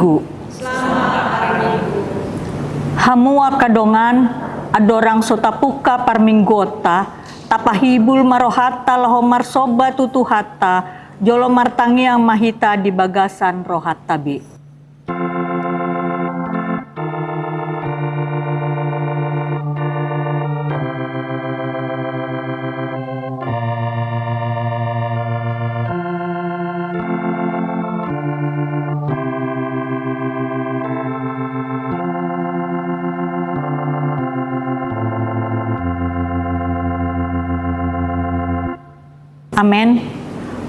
Minggu. Hamua kadongan adorang sotapuka parminggota tapahibul marohata lahomar soba tutuhata jolo martangiang mahita di bagasan rohat tabi. Amen.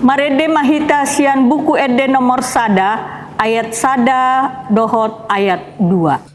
Marede mahita sian buku ede nomor sada, ayat sada dohot ayat 2.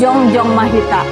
Jongjong mahita.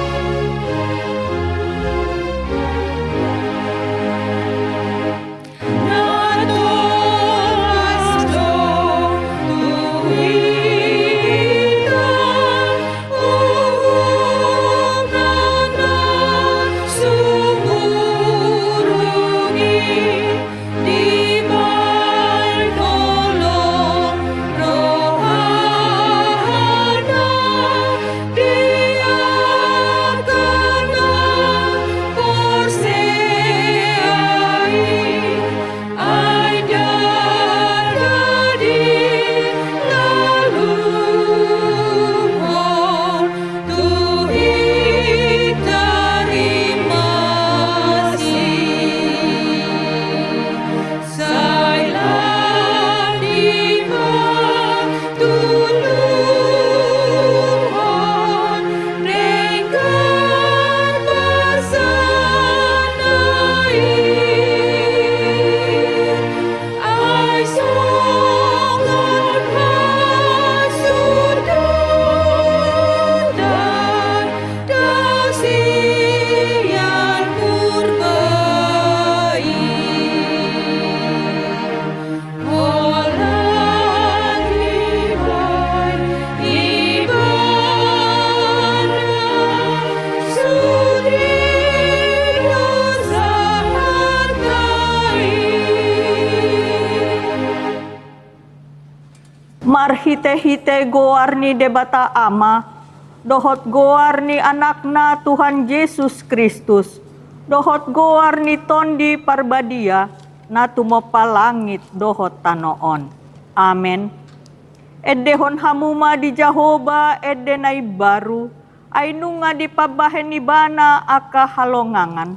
Marhite-hite goarni debata ama, dohot goarni anakna Tuhan Yesus Kristus, dohot goarni tondi parbadia, na tumopa langit dohot tanoon. Amen. Edehon hamuma di Jahoba edenai baru, ay nunga di pabahen ni bana aka halongangan,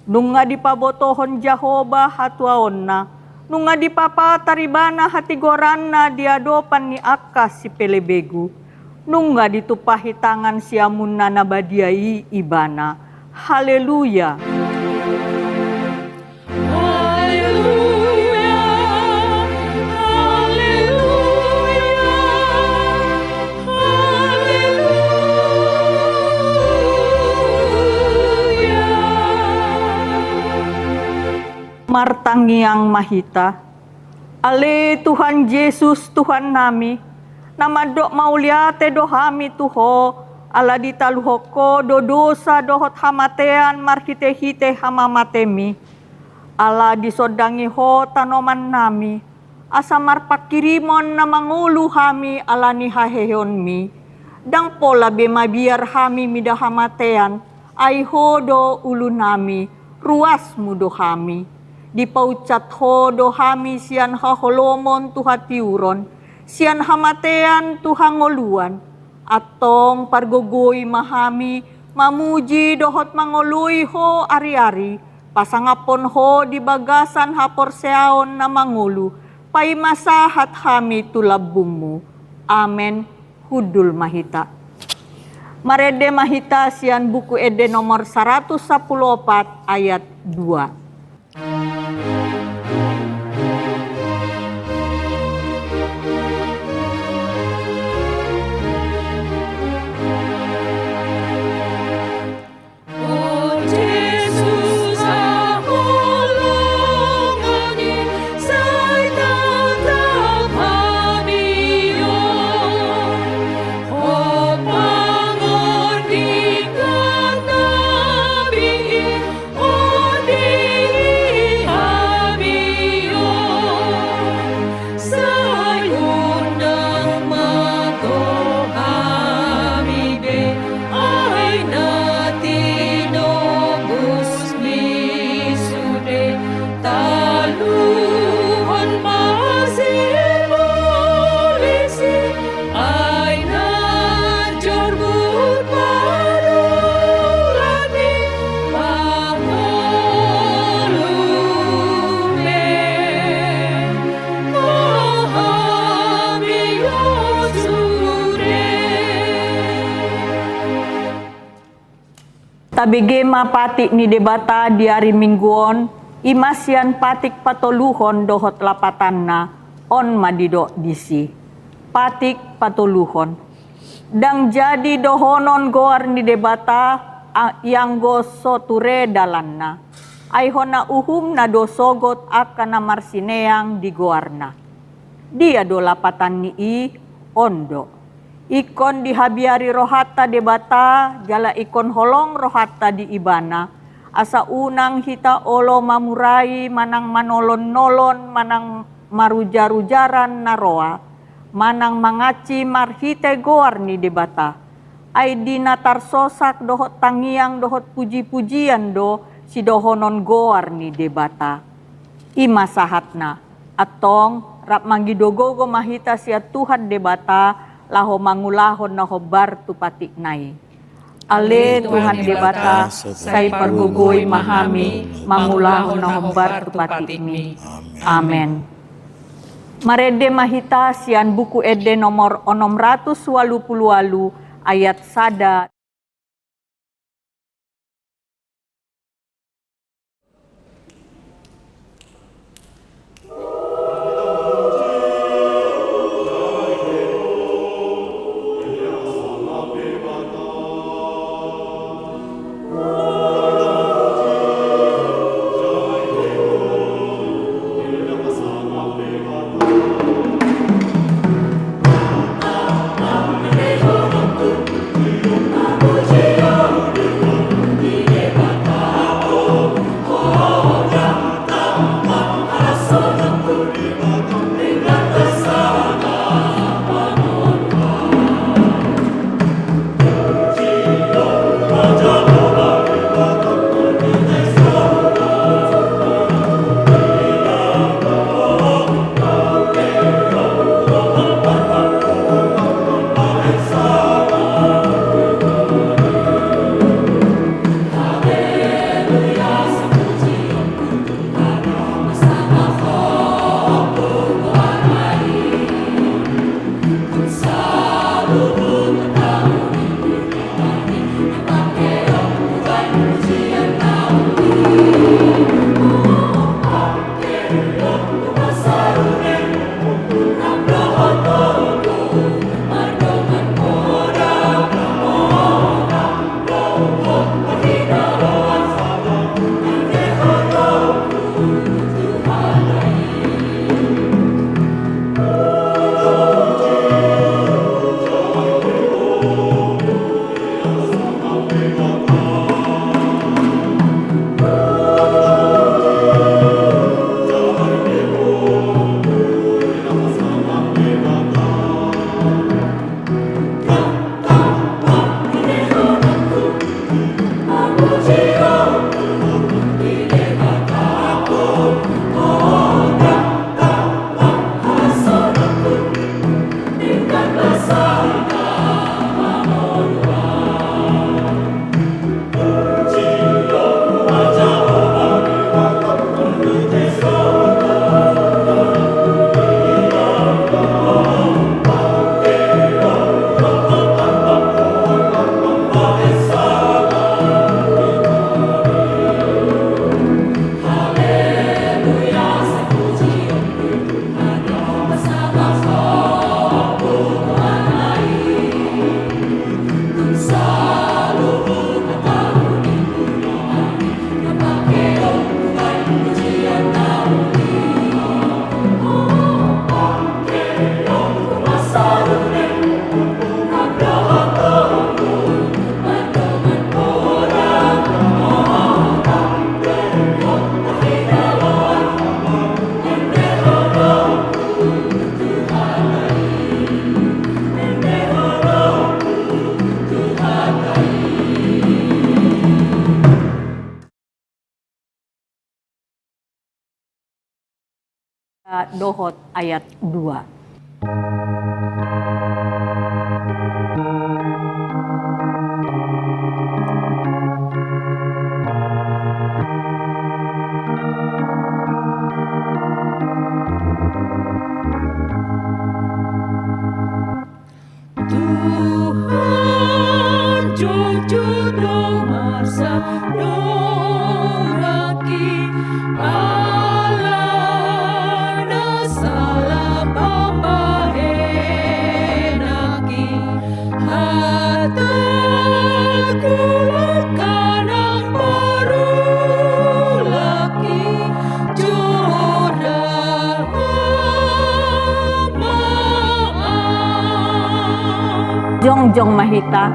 nunga di pabotohon Jahoba hatuaonna, nunga di papa taribana hati goranna diadopan ni akka si pelebegu, nunga ditupahi tangan siamunna nabadiai ibana. Haleluya. Haleluya. Haleluya. martangiang mahita. Ale Tuhan Yesus Tuhan nami, namadok mauliate dohami tuho, ala ditaluhoko do dosa dohot hamatean marhite-hite hamamatemi. Ala disodangi ho tanoman nami, asa marpakirimon na mangulu hami ala ni haheon mi. Dang pola bemabiar hami midahamatean, ay ho do ulu nami, ruas mudo hami. Dipaucat ho do hami sian haholomon tuhatiuron, sian hamatean tuhangoluan, atong pargogoy mahami, mamuji dohot mangului ho ari-ari, pasangapon ho di bagasan haporseaon na mangulu, pay masahat hami tulabungmu. Amen. Hudul mahita. Marede mahita sian buku ede nomor 114 ayat 2. Tabige mapatik ni debata di hari mingguon, imasian patik patoluhon dohot lapatanna, on madidok disi. Patik patoluhon. Dang jadi dohonon goar ni debata, yang go soture dalanna. Aihona uhum na dosogot akan marsineang di goarna. Dia do lapatan ni ondo. Ikon dihabiari rohata debata, jala ikon holong rohata di ibana. Asa unang hita olo mamurai, manang manolon-nolon, manang marujar-ujaran naroa, manang mangaci marhite goar ni debata. Ay dinatar sosak dohot tangiang dohot puji-pujian do, si dohonon goar ni debata. Ima sahatna, atong rap manggidogogo mahita siya Tuhan debata, laho mangulahon na hobar tu patik nai. Ale Tuhan debata, say pargugoy mahami, mangulahon na hobar tu patik mi. Amen. Marede mahita sian buku ede nomor 688 ayat sada. Dohot ayat 2. Tuhan jujur nomor raki Allah na salah pambahenaki hataku kanang parulaki jodoh Jongjong Mahita.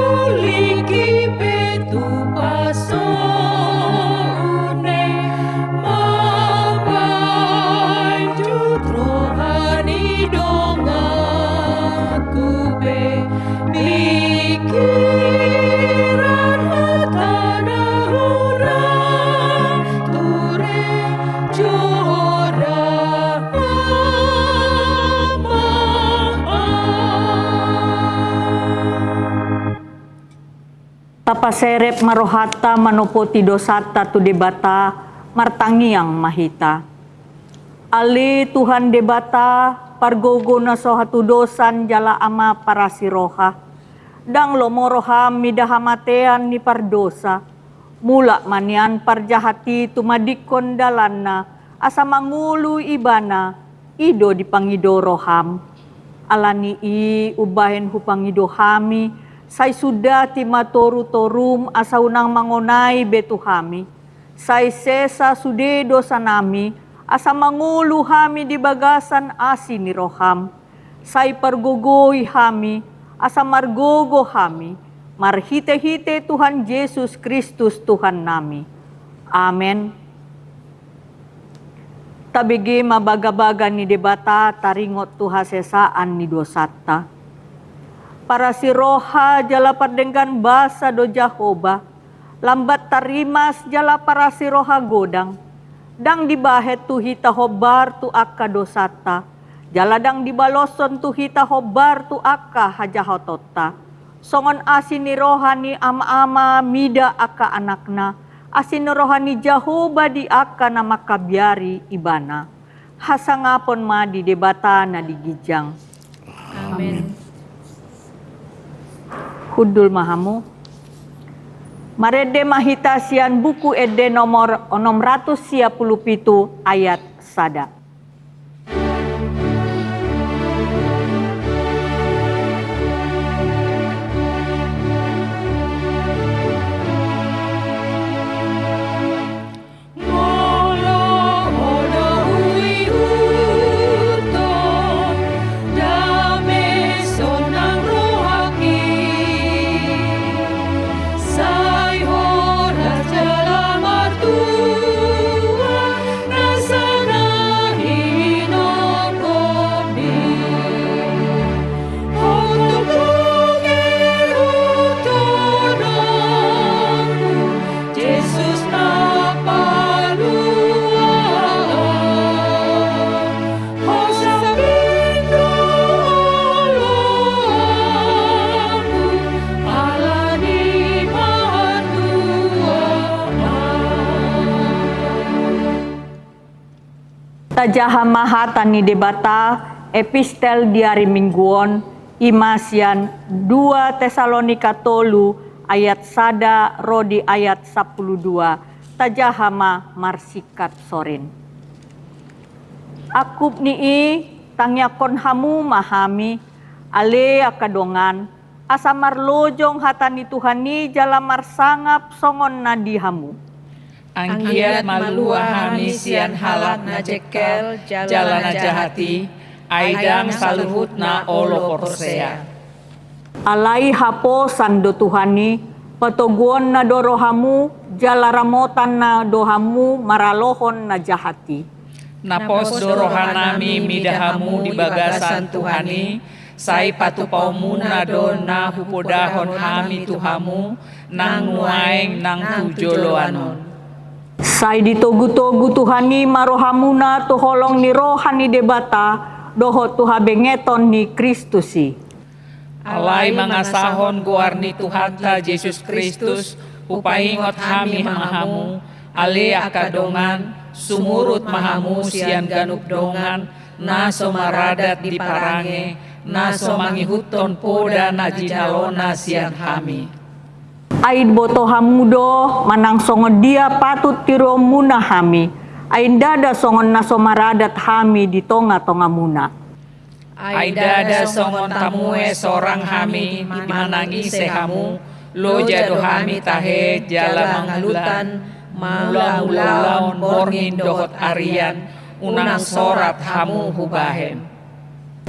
Pakuliki petu pasone mabai jutrohani dongaku be pikiran hatana hurang ture jora Tapaserep marohata manopoti dosata tu debata martangiang mahita. Ali Tuhan debata pargogo na sohatu dosan jala ama para siroha. Dang lomoroha midahamatean ni pardosa. Mula manian parjahati tumadikon dalanna asa mangulu ibana ido dipangido roham. Alani i ubahen hupangido hami. Say sudah timatoru torum asa unang mangonai betu hami. Say sesa sude dosa nami asa mangulu hami di bagasan asi ni roham. Say pargogoy hami asa margogo hami. Marhite-hite Tuhan Yesus Kristus Tuhan nami. Amen. Tabigi mabaga-baga ni debata taringot tuhasesaan ni dosata. Para si roha jala pardenggan basa do Jahoba, lambat tarimas jala para si roha godang, dang dibahet tu hita hobar tu akka dosata, jala dang dibaloson tu hita hobar tu akka hajahotota, songon asin ni roha ni ama-ama mida akka anakna, asin ni roha ni Jahoba di akka na makabyari ibana, hasangapon ma di debata na digijang. Amen. Hudul mahamu. Marede mahita sian buku ede nomor 657 ayat sada. Say hora jala martua, nasana Tajahamahatani debata epistel diari mingguon imasian 2 Tesalonika tolu ayat sada rodi ayat 12 tajahama marsikat sorin. Akup nii tangyakon hamu mahami ale akadongan asa marlojong hatani Tuhani jala marsangap songon nadi hamu. Angkiat malua hami sian halat na jekel jalana jahati, aidang saluhut na olo porsea. Alai hapo sando Tuhani, patoguon na dorohamu, jala ramotan na dohamu maralohon na jahati. Napos dorohanami midahamu di bagasan Tuhani, sai patupaw muna don na hupodahon hami Tuhamu, nang nuaeng nang tujoloanon. Sai ditogu-togu Tuhani marohamuna tuholong ni rohani debata doho tuhabengeton ni Kristusi. Alai mangasahon guarni Tuhanta Yesus Kristus upaingot hami mahamu ale akadongan sumurut mahamu sian ganup dongan na somaradat di parange na somangihuton poda na jinalona sian hami. Ain boto hamudo manang songon dia patut tiro muna hami. Ain dada songon na somaradat hami di tonga-tonga muna. Aidada songon tamue sorang hami dimanangi sehamu lo jado hami tahe jala mangalutan mula-mulaon borngin dohot arian unang sorat hamu hubahen.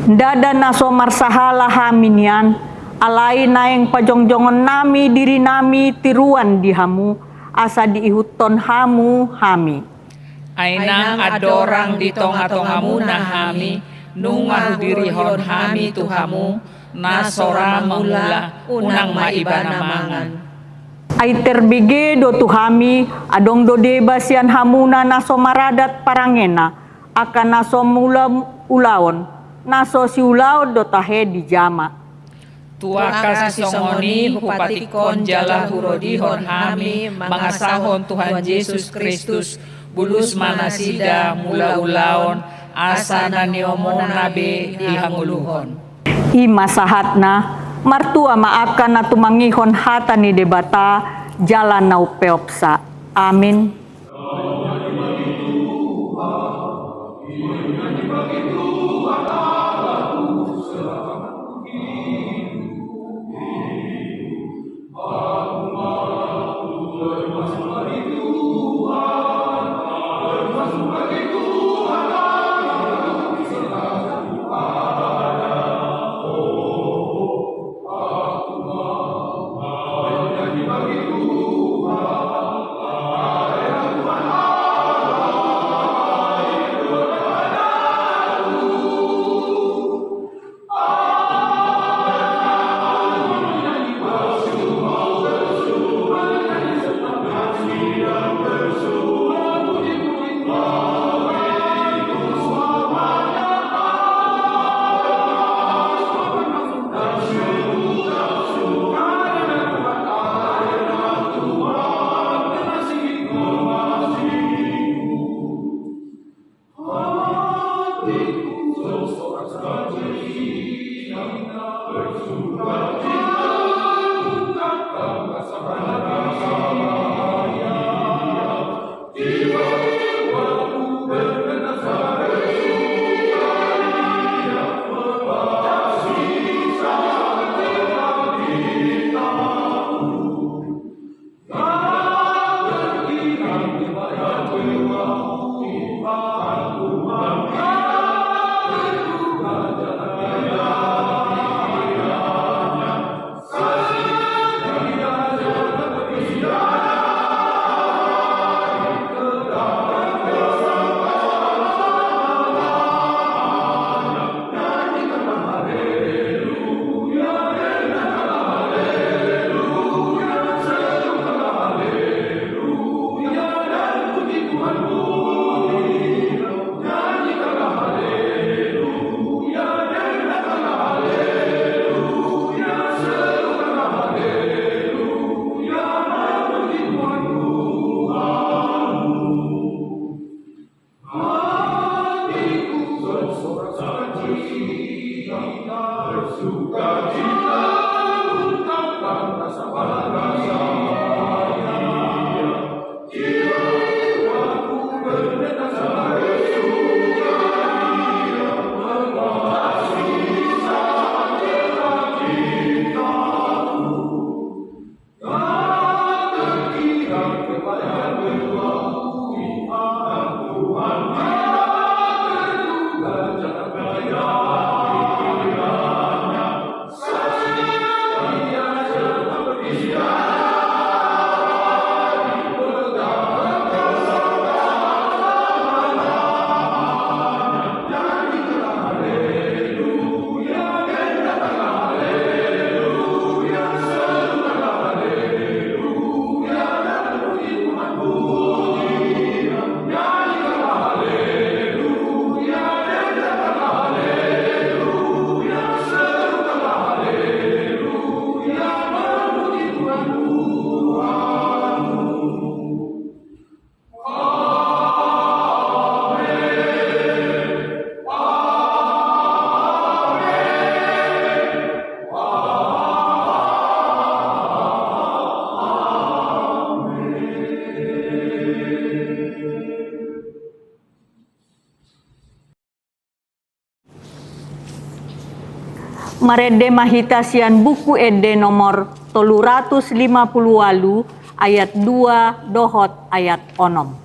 Dada na somarsahala haminian alai naeng pajongjongon nami diri nami tiruan di hamu asa diihuton hamu hami. Ainang adorang di tonga-tonga muna hami nungahu dirihon hami Tuhamu na sora mangula unang maibana mangan. Ai terbege do Tuhami adong do deba sian hamuna naso maradat parangena akan naso mula ulaon naso si ulaon do tahe di jama. Tua kasih songoni hupatikon jala hurodihon hami mangasahon Tuhan Yesus Kristus bulus manasida mula ulaon asa na niomong nabe dihanguluhon. Ima sahatna martua maakan na tumangihon hata ni debata jalan na upeopsa. Amin. Marede mahita sian buku ede nomor 358 ayat 2 dohot ayat 6.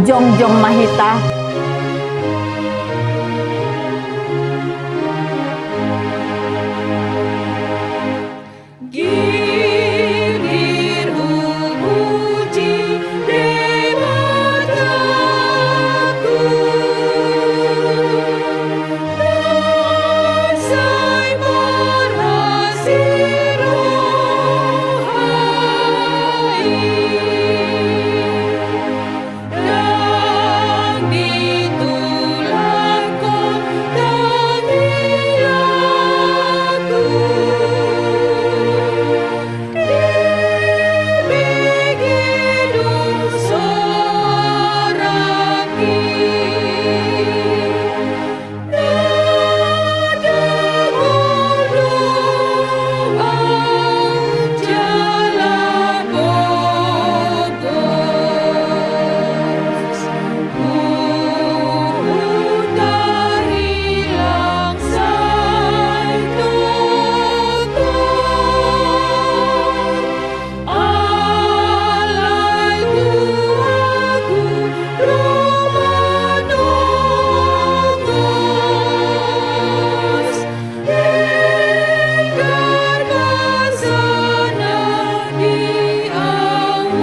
Jongjong mahita. Gir puji dewataku, Rasai berhasil rohai, dan ditulangku tangiaku, dibegidung soraki, nada mulung jalan bodos, tak hilang sai tutup, alai tuaku rumah nongos, hingga bersana di awan.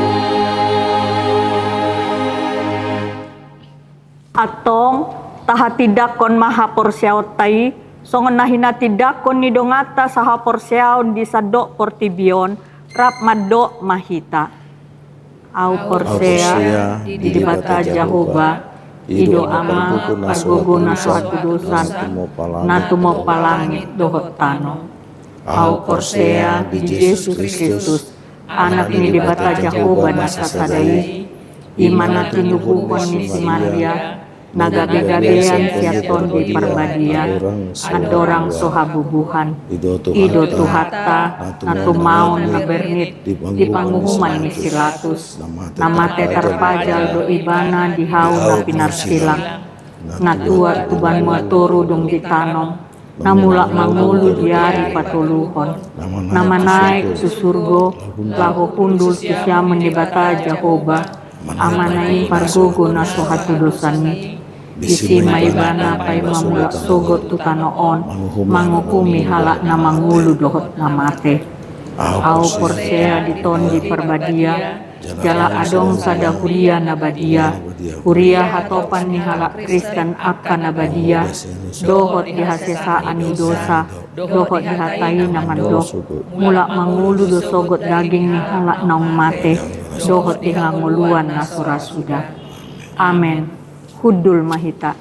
Atong taha tidakon maha porsiaw tai songon nahina tidakon ni dongata saha porsiaw di sadok portibion rap madok mahita. Au porsea di bata Jahoba ido ama paguguna suatu dosan natumo palangit dohot tano. Au porsea di Yesus Kristus anak ni di bata Jahoba nasasadai imana tinubuhon ni si Maria nagabe-gabean siaton di perbadia adorang sohabubuhan ido tuhata natumaon nabernit di panguhuman ni Silatus namate terpajal do ibana di hau na pinarsilang natua tuban maturu dong ditanom namula mangulu diari patuluhon nama naik susurgo lahu pundul kisya menibata Jahoba amanai pargogo na sohatu dosani bisi maibana pai mamulak sogot tutanoon mangukumi halak na mangulu dohot namate au porsea diton di perbadia jala adong sada huria nabadia huria hatopan ni halak Kristen akan nabadia dohot dihasesaan ni dosa dohot dihatai namandok mulak mangulu do sogot daging ni halak naung mate dohot dihanguluan na surasuda. Amen. Hudul mahita.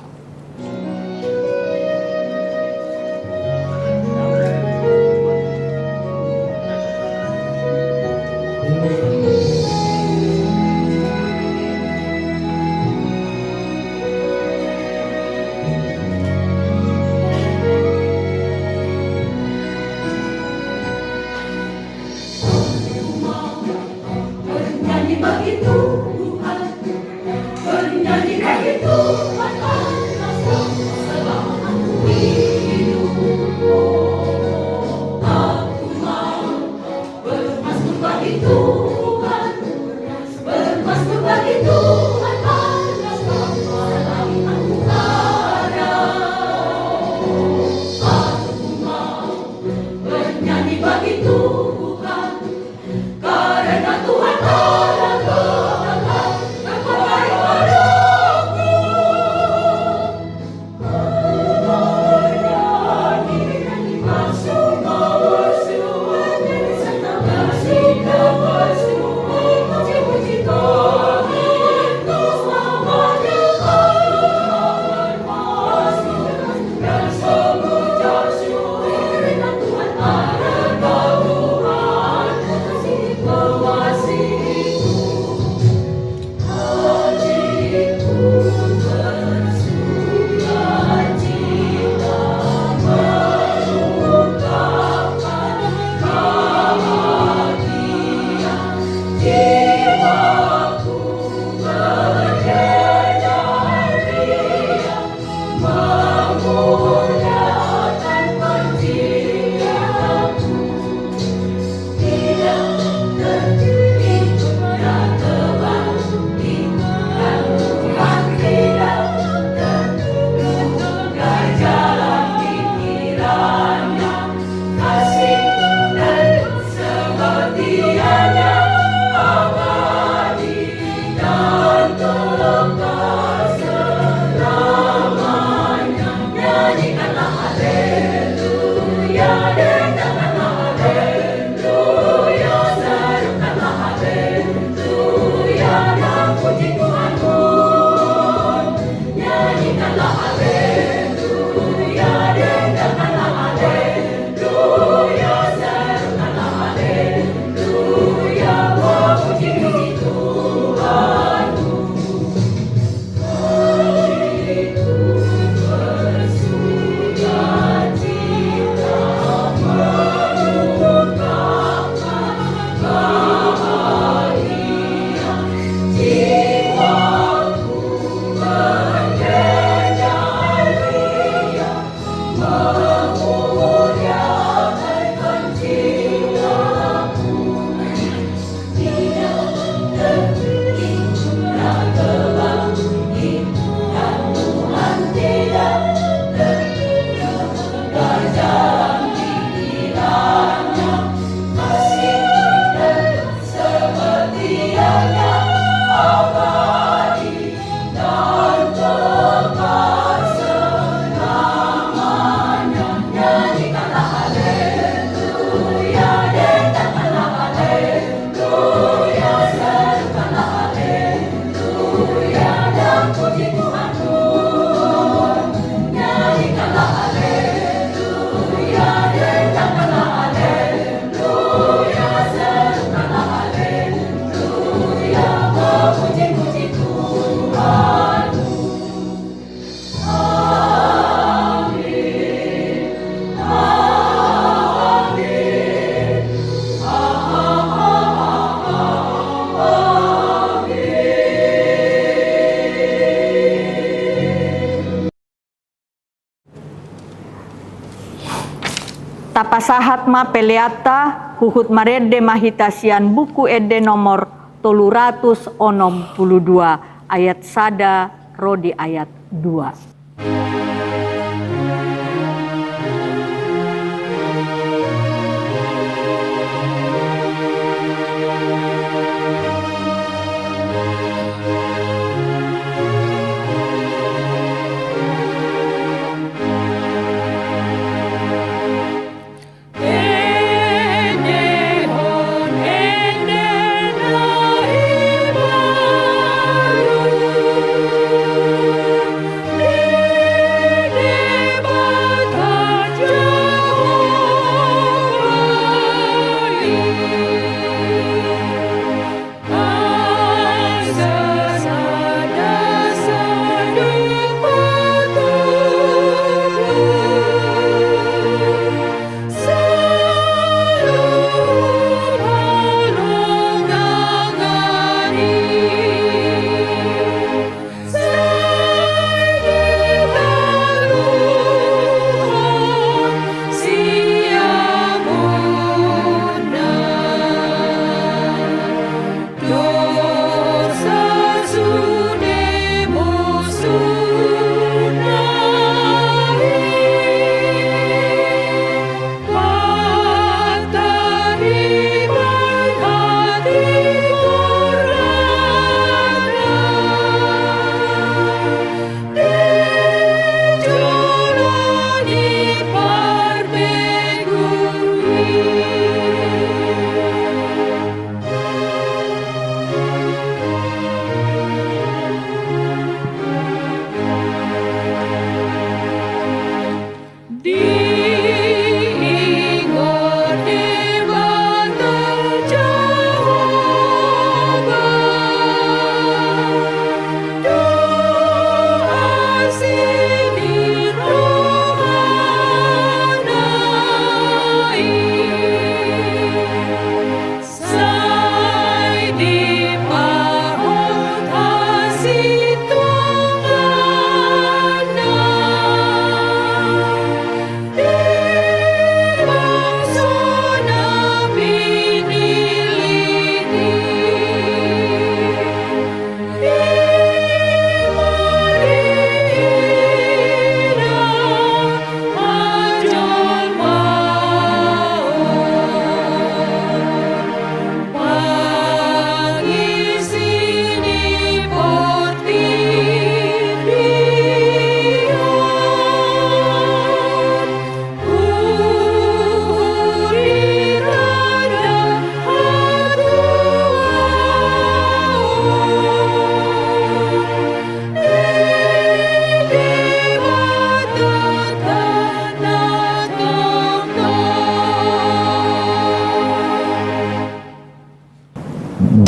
bagi Tuhan, karena Tuhan Allah Tuhan yang baik padaku. Bernyanyi masuk bersyukur serta bersikap bersyukur, puji-puji Tuhan itu selamanya. Allah bermasih dan semuja syukur dan Tuhan ada Tuhan kasih pengasihku. Hatiku bersukacita mengungkapkan bahagia, jiwaku berdedarian memuliakan Penciptaku. Tidak terdiri dan terbangkit, dan Tuhan tidak tertunggal jalan pikirannya. Kasih dan setianya abadi dan kekal selamanya. Nyanyikanlah haleluya, dengarkanlah haleluya, serukanlah haleluya, dan puji Tuhanmu. Nyanyikanlah haleluya, dengarkanlah haleluya, serukanlah haleluya, oh puji-puji Tuhanmu. Hatiku bersukacita mengungkapkan bahagia, jiwaku berdedarian memuliakan Penciptaku. Tidak terdiri dan terbangkit, dan Tuhan tidak tertunggal jalan pikirannya. Kasih dan setianya abadi dan kekal selamanya. Nyanyikanlah haleluya, dengarkanlah haleluya, serukanlah haleluya, dan puji Tuhanmu. Nyanyikanlah haleluya, dengarkanlah haleluya, serukanlah haleluya, oh puji-puji Tuhanmu. Amin, amin, Tapasahat ma peleata huhut marede mahitasian buku ede nomor 362 ayat sada rodi ayat 2. Ene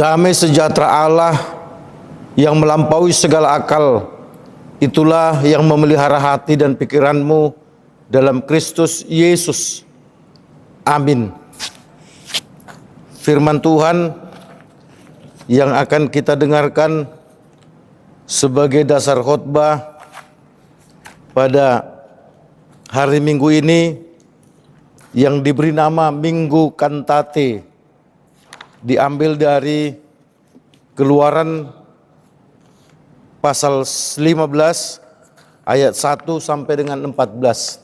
Damai sejahtera Allah yang melampaui segala akal, itulah yang memelihara hati dan pikiranmu dalam Kristus Yesus. Amin. Firman Tuhan yang akan kita dengarkan sebagai dasar khotbah pada hari Minggu ini yang diberi nama Minggu Kantate, diambil dari Keluaran pasal 15 ayat 1 sampai dengan 14.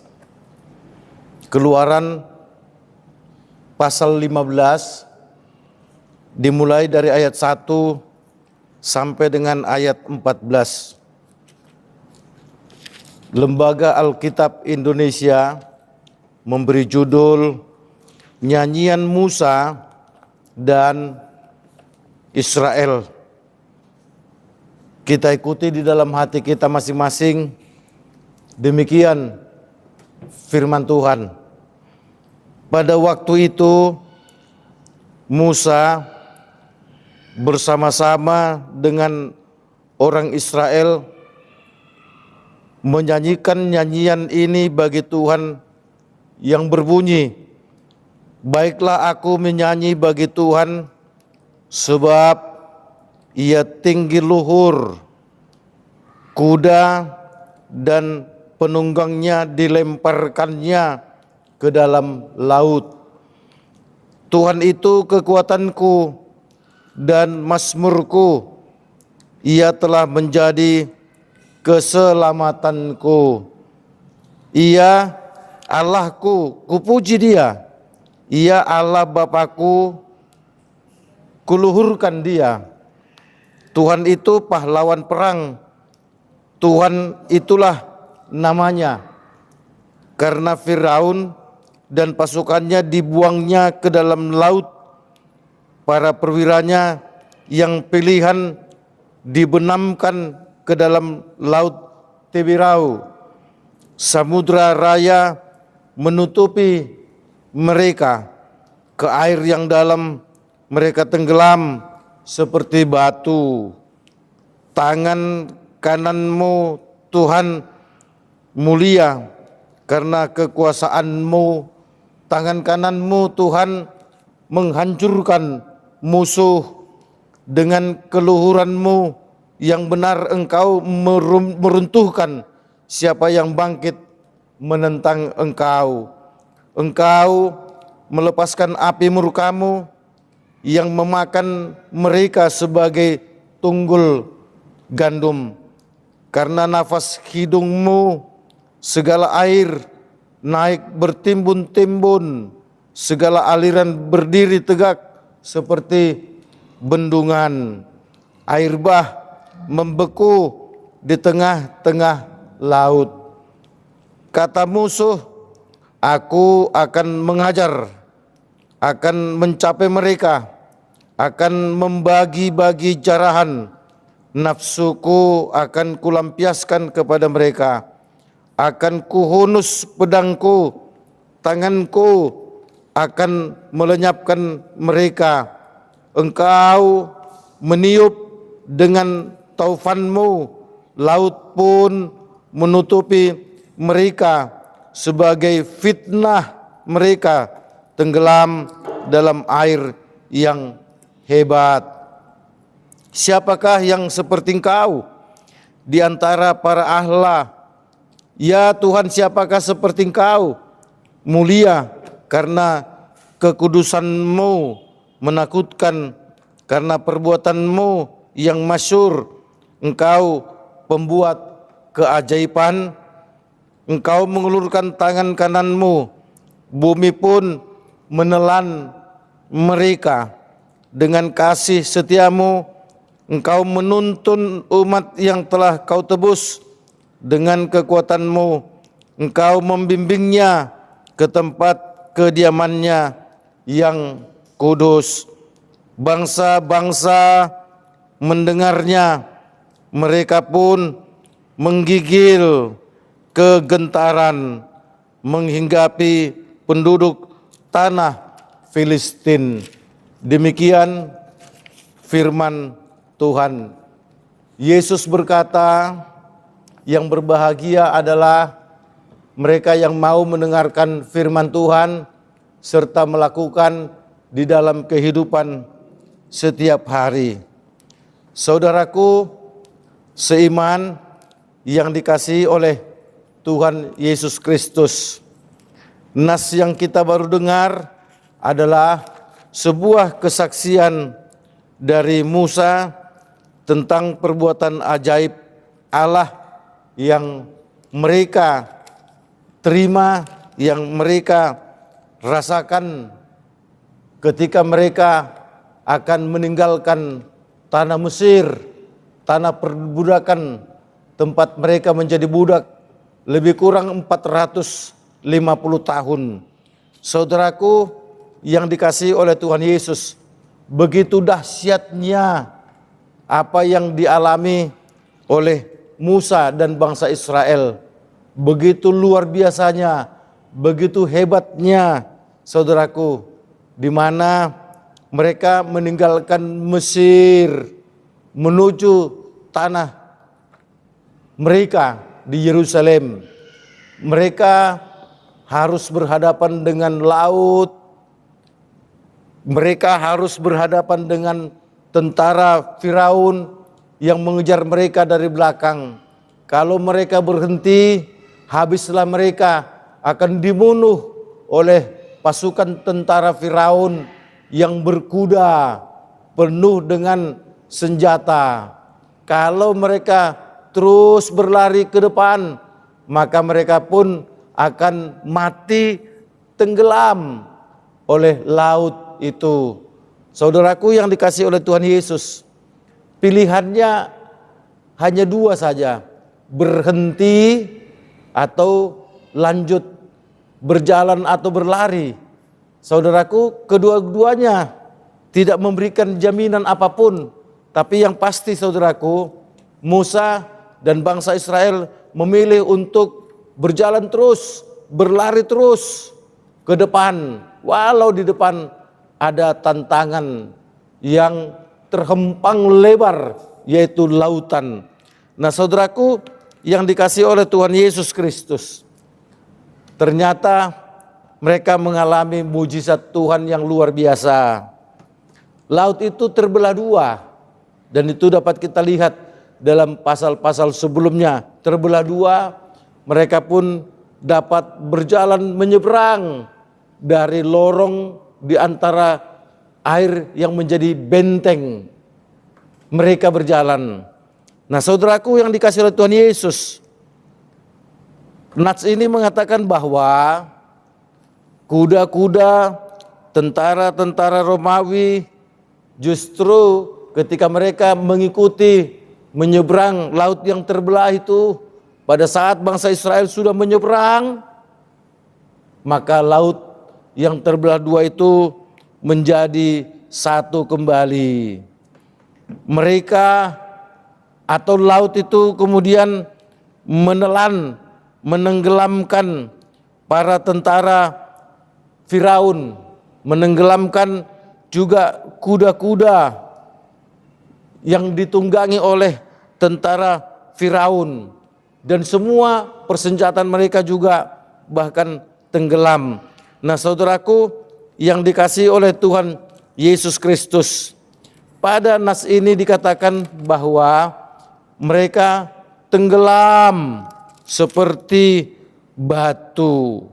Keluaran pasal 15 dimulai dari ayat 1 sampai dengan ayat 14. Lembaga Alkitab Indonesia memberi judul Nyanyian Musa dan Israel. Kita ikuti di dalam hati kita masing-masing. Demikian firman Tuhan. Pada waktu itu Musa bersama-sama dengan orang Israel menyanyikan nyanyian ini bagi Tuhan yang berbunyi, baiklah aku menyanyi bagi Tuhan, sebab Ia tinggi luhur, kuda dan penunggangnya dilemparkannya ke dalam laut. Tuhan itu kekuatanku dan mazmurku, Ia telah menjadi keselamatanku. Ia Allahku, kupuji Dia. Ia Allah Bapakku, kuluhurkan Dia. Tuhan itu pahlawan perang, Tuhan itulah namanya. Karena Firaun dan pasukannya dibuangnya ke dalam laut, para perwiranya yang pilihan dibenamkan ke dalam laut Tibirau. Samudra raya menutupi mereka, ke air yang dalam mereka tenggelam seperti batu. Tangan kananmu Tuhan mulia karena kekuasaanmu. Tangan kananmu Tuhan menghancurkan musuh. Dengan keluhuranmu yang benar engkau meruntuhkan siapa yang bangkit menentang engkau. Engkau melepaskan api murkamu yang memakan mereka sebagai tunggul gandum. Karena nafas hidungmu segala air naik bertimbun-timbun, segala aliran berdiri tegak seperti bendungan. Air bah membeku di tengah-tengah laut. Kata musuh, aku akan mengajar, akan mencapai mereka, akan membagi-bagi jarahan. Nafsuku akan kulampiaskan kepada mereka, akan kuhunus pedangku, tanganku akan melenyapkan mereka. Engkau meniup dengan taufanmu, laut pun menutupi mereka sebagai fitnah mereka tenggelam dalam air yang hebat. Siapakah yang seperti engkau di antara para ahla? Ya Tuhan, siapakah seperti engkau? Mulia karena kekudusanmu, menakutkan karena perbuatanmu yang masyhur. Engkau pembuat keajaiban. Engkau mengulurkan tangan kananmu, bumi pun menelan mereka. Dengan kasih setiamu engkau menuntun umat yang telah kau tebus. Dengan kekuatanmu engkau membimbingnya ke tempat kediamannya yang kudus. Bangsa-bangsa mendengarnya, mereka pun menggigil kegentaran menghinggapi penduduk tanah Filistin. Demikian firman Tuhan. Yesus berkata, yang berbahagia adalah mereka yang mau mendengarkan firman Tuhan serta melakukan di dalam kehidupan setiap hari. Saudaraku seiman yang dikasihi oleh Tuhan Yesus Kristus, nas yang kita baru dengar adalah sebuah kesaksian dari Musa tentang perbuatan ajaib Allah yang mereka terima, yang mereka rasakan ketika mereka akan meninggalkan tanah Mesir, tanah perbudakan, tempat mereka menjadi budak lebih kurang 450 tahun. Saudaraku yang dikasihi oleh Tuhan Yesus, begitu dahsyatnya apa yang dialami oleh Musa dan bangsa Israel. Begitu luar biasanya, begitu hebatnya, saudaraku, di mana mereka meninggalkan Mesir menuju tanah mereka di Yerusalem. Mereka harus berhadapan dengan laut. Mereka harus berhadapan dengan tentara Firaun yang mengejar mereka dari belakang. Kalau mereka berhenti, habislah mereka akan dibunuh oleh pasukan tentara Firaun yang berkuda penuh dengan senjata. Kalau mereka terus berlari ke depan, maka mereka pun akan mati tenggelam oleh laut itu. Saudaraku yang dikasihi oleh Tuhan Yesus, pilihannya hanya dua saja, berhenti atau lanjut, berjalan atau berlari. Saudaraku, kedua-duanya tidak memberikan jaminan apapun, tapi yang pasti saudaraku, Musa dan bangsa Israel memilih untuk berjalan terus, berlari terus ke depan, walau di depan ada tantangan yang terhempang lebar, yaitu lautan. Nah saudaraku yang dikasihi oleh Tuhan Yesus Kristus, ternyata mereka mengalami mujizat Tuhan yang luar biasa. Laut itu terbelah dua, dan itu dapat kita lihat dalam pasal-pasal sebelumnya. Terbelah dua, mereka pun dapat berjalan menyeberang dari lorong di antara air yang menjadi benteng. Mereka berjalan. Nah saudaraku yang dikasihi oleh Tuhan Yesus, nats ini mengatakan bahwa kuda-kuda tentara-tentara Romawi justru ketika mereka mengikuti menyeberang laut yang terbelah itu, pada saat bangsa Israel sudah menyeberang, maka laut yang terbelah dua itu menjadi satu kembali. Mereka atau laut itu kemudian menelan, menenggelamkan para tentara Firaun, menenggelamkan juga kuda-kuda yang ditunggangi oleh tentara Firaun, dan semua persenjataan mereka juga bahkan tenggelam. Nah saudaraku yang dikasihi oleh Tuhan Yesus Kristus, pada nas ini dikatakan bahwa mereka tenggelam seperti batu.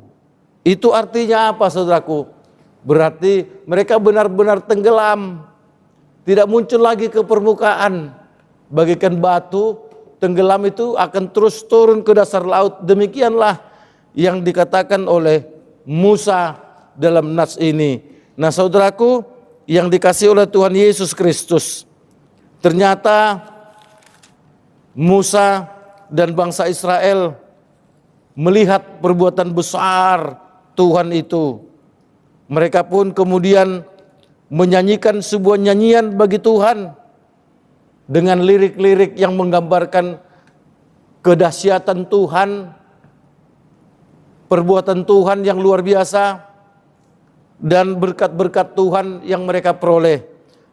Itu artinya apa saudaraku? Berarti mereka benar-benar tenggelam, tidak muncul lagi ke permukaan. Bagaikan batu, tenggelam itu akan terus turun ke dasar laut. Demikianlah yang dikatakan oleh Musa dalam nas ini. Nah saudaraku yang dikasihi oleh Tuhan Yesus Kristus, ternyata Musa dan bangsa Israel melihat perbuatan besar Tuhan itu. Mereka pun kemudian menyanyikan sebuah nyanyian bagi Tuhan dengan lirik-lirik yang menggambarkan kedahsyatan Tuhan, perbuatan Tuhan yang luar biasa, dan berkat-berkat Tuhan yang mereka peroleh.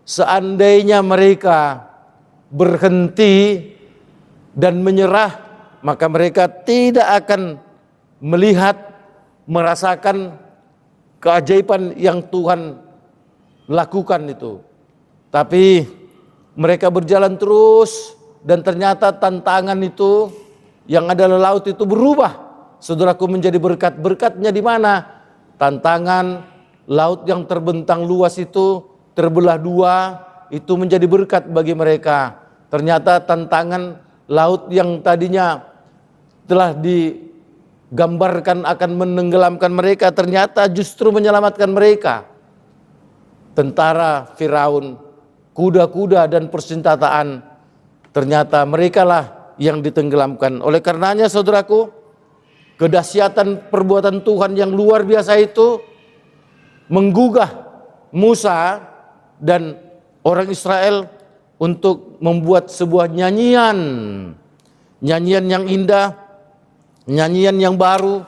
seandainya mereka berhenti dan menyerah, maka mereka tidak akan melihat, merasakan keajaiban yang Tuhan lakukan itu. Tapi mereka berjalan terus, dan ternyata tantangan itu yang adalah laut itu berubah, saudaraku, menjadi berkat. Berkatnya di mana? Tantangan laut yang terbentang luas itu terbelah dua, itu menjadi berkat bagi mereka. Ternyata tantangan laut yang tadinya telah digambarkan akan menenggelamkan mereka, ternyata justru menyelamatkan mereka. Tentara Firaun, kuda-kuda dan persenjataan, ternyata merekalah yang ditenggelamkan. Oleh karenanya, saudaraku, kedahsyatan perbuatan Tuhan yang luar biasa itu menggugah Musa dan orang Israel untuk membuat sebuah nyanyian yang indah, nyanyian yang baru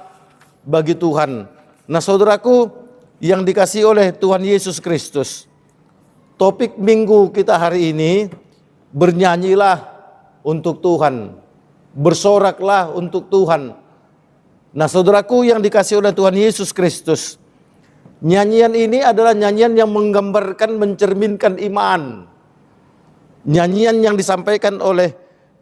bagi Tuhan. Nah, saudaraku yang dikasihi oleh Tuhan Yesus Kristus, topik minggu kita hari ini, bernyanyilah untuk Tuhan, bersoraklah untuk Tuhan. Nah, saudaraku yang dikasihi oleh Tuhan Yesus Kristus, nyanyian ini adalah nyanyian yang menggambarkan, mencerminkan iman. Nyanyian yang disampaikan oleh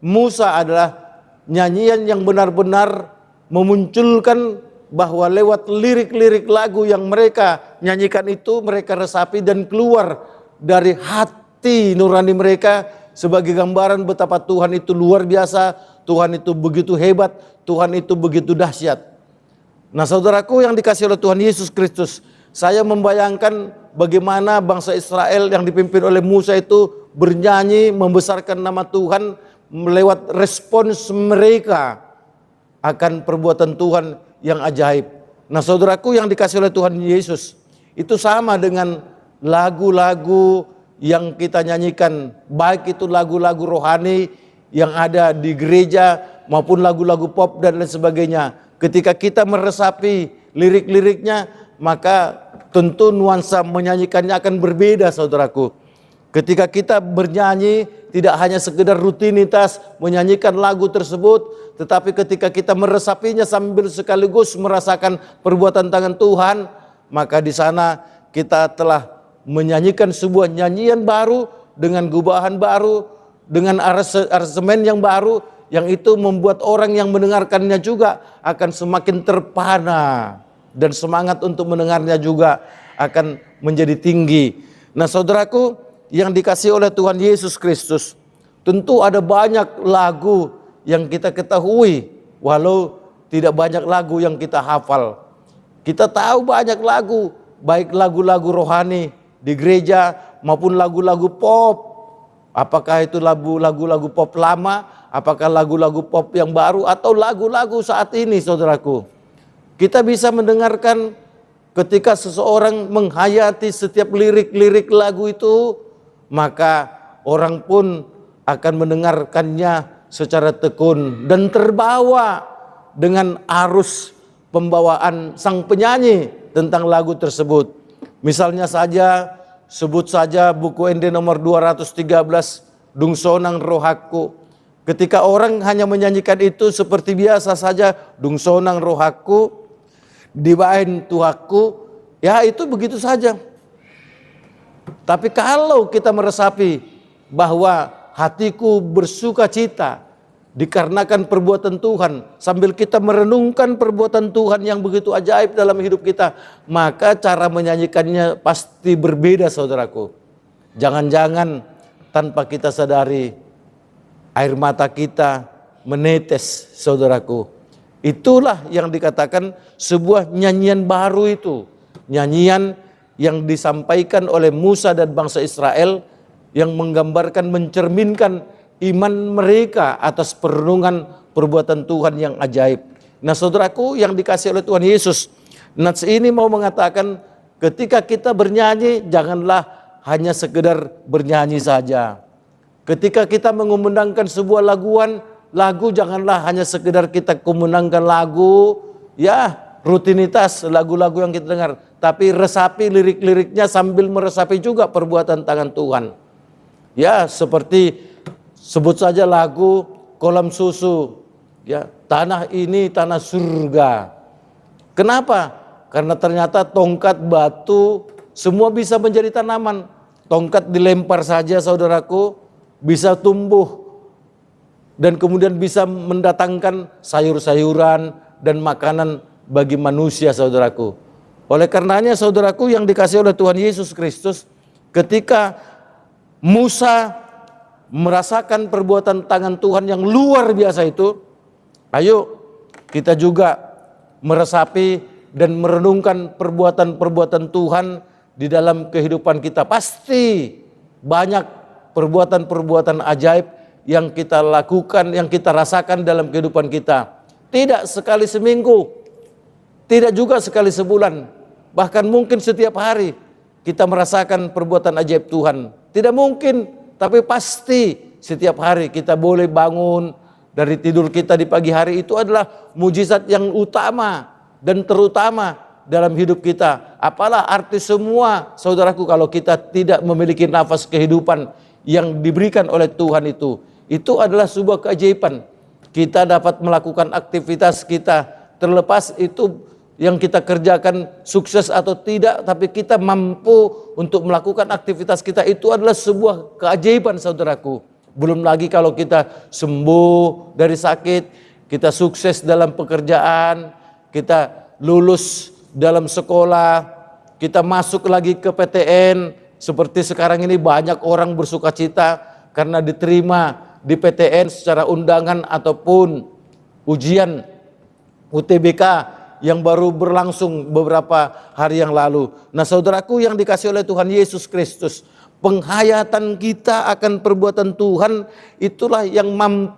Musa adalah nyanyian yang benar-benar memunculkan bahwa lewat lirik-lirik lagu yang mereka nyanyikan itu, mereka resapi dan keluar dari hati nurani mereka sebagai gambaran betapa Tuhan itu luar biasa, Tuhan itu begitu hebat, Tuhan itu begitu dahsyat. Nah, saudaraku yang dikasihi oleh Tuhan Yesus Kristus, saya membayangkan bagaimana bangsa Israel yang dipimpin oleh Musa itu bernyanyi membesarkan nama Tuhan lewat respons mereka akan perbuatan Tuhan yang ajaib. Nah, saudaraku yang dikasihi oleh Tuhan Yesus, itu sama dengan lagu-lagu yang kita nyanyikan, baik itu lagu-lagu rohani yang ada di gereja maupun lagu-lagu pop dan lain sebagainya. Ketika kita meresapi lirik-liriknya, maka tentu nuansa menyanyikannya akan berbeda, saudaraku. Ketika kita bernyanyi tidak hanya sekedar rutinitas menyanyikan lagu tersebut, tetapi ketika kita meresapinya sambil sekaligus merasakan perbuatan tangan Tuhan, maka di sana kita telah menyanyikan sebuah nyanyian baru dengan gubahan baru, dengan aransemen yang baru, yang itu membuat orang yang mendengarkannya juga akan semakin terpana dan semangat untuk mendengarnya juga akan menjadi tinggi. Nah, saudaraku yang dikasihi oleh Tuhan Yesus Kristus, tentu ada banyak lagu yang kita ketahui, walau tidak banyak lagu yang kita hafal. Kita tahu banyak lagu, baik lagu-lagu rohani di gereja maupun lagu-lagu pop. Apakah itu lagu-lagu pop lama, apakah lagu-lagu pop yang baru, atau lagu-lagu saat ini, saudaraku. Kita bisa mendengarkan ketika seseorang menghayati setiap lirik-lirik lagu itu, maka orang pun akan mendengarkannya secara tekun dan terbawa dengan arus pembawaan sang penyanyi tentang lagu tersebut. Misalnya saja, sebut saja buku ND nomor 213, Dungsonang Rohaku. Ketika orang hanya menyanyikan itu seperti biasa saja, Dungsonang Rohaku, dibain Tuhaku, ya itu begitu saja. Tapi kalau kita meresapi bahwa hatiku bersuka cita dikarenakan perbuatan Tuhan, sambil kita merenungkan perbuatan Tuhan yang begitu ajaib dalam hidup kita, maka cara menyanyikannya pasti berbeda, saudaraku. Jangan-jangan tanpa kita sadari air mata kita menetes, saudaraku. Itulah yang dikatakan sebuah nyanyian baru itu. Nyanyian yang disampaikan oleh Musa dan bangsa Israel yang menggambarkan, mencerminkan iman mereka atas perenungan perbuatan Tuhan yang ajaib. Nah, saudaraku yang dikasihi oleh Tuhan Yesus, nats ini mau mengatakan ketika kita bernyanyi janganlah hanya sekedar bernyanyi saja. Ketika kita mengumandangkan sebuah lagu janganlah hanya sekedar kita kumandangkan lagu, ya rutinitas lagu-lagu yang kita dengar. tapi resapi lirik-liriknya sambil meresapi juga perbuatan tangan Tuhan. Ya, seperti sebut saja lagu Kolam Susu, ya, tanah ini tanah surga. Kenapa? Karena ternyata tongkat, batu, semua bisa menjadi tanaman. Tongkat dilempar saja saudaraku, bisa tumbuh dan kemudian bisa mendatangkan sayur-sayuran dan makanan bagi manusia saudaraku. Oleh karenanya saudaraku yang dikasihi oleh Tuhan Yesus Kristus, ketika Musa merasakan perbuatan tangan Tuhan yang luar biasa itu, ayo kita juga meresapi dan merenungkan perbuatan-perbuatan Tuhan di dalam kehidupan kita. Pasti banyak perbuatan-perbuatan ajaib yang kita lakukan, yang kita rasakan dalam kehidupan kita. Tidak sekali seminggu, tidak juga sekali sebulan, bahkan mungkin setiap hari kita merasakan perbuatan ajaib Tuhan. Tidak mungkin, tapi pasti setiap hari kita boleh bangun dari tidur kita di pagi hari, itu adalah mujizat yang utama dan terutama dalam hidup kita. Apalah arti semua saudaraku kalau kita tidak memiliki nafas kehidupan yang diberikan oleh Tuhan itu. Itu adalah sebuah keajaiban. Kita dapat melakukan aktivitas kita, terlepas itu yang kita kerjakan sukses atau tidak, tapi kita mampu untuk melakukan aktivitas kita, itu adalah sebuah keajaiban saudaraku. Belum lagi kalau kita sembuh dari sakit, kita sukses dalam pekerjaan, kita lulus dalam sekolah, kita masuk lagi ke PTN. Seperti sekarang ini banyak orang bersukacita karena diterima di PTN secara undangan ataupun ujian UTBK yang baru berlangsung beberapa hari yang lalu. Nah saudaraku yang dikasihi oleh Tuhan Yesus Kristus, penghayatan kita akan perbuatan Tuhan itulah yang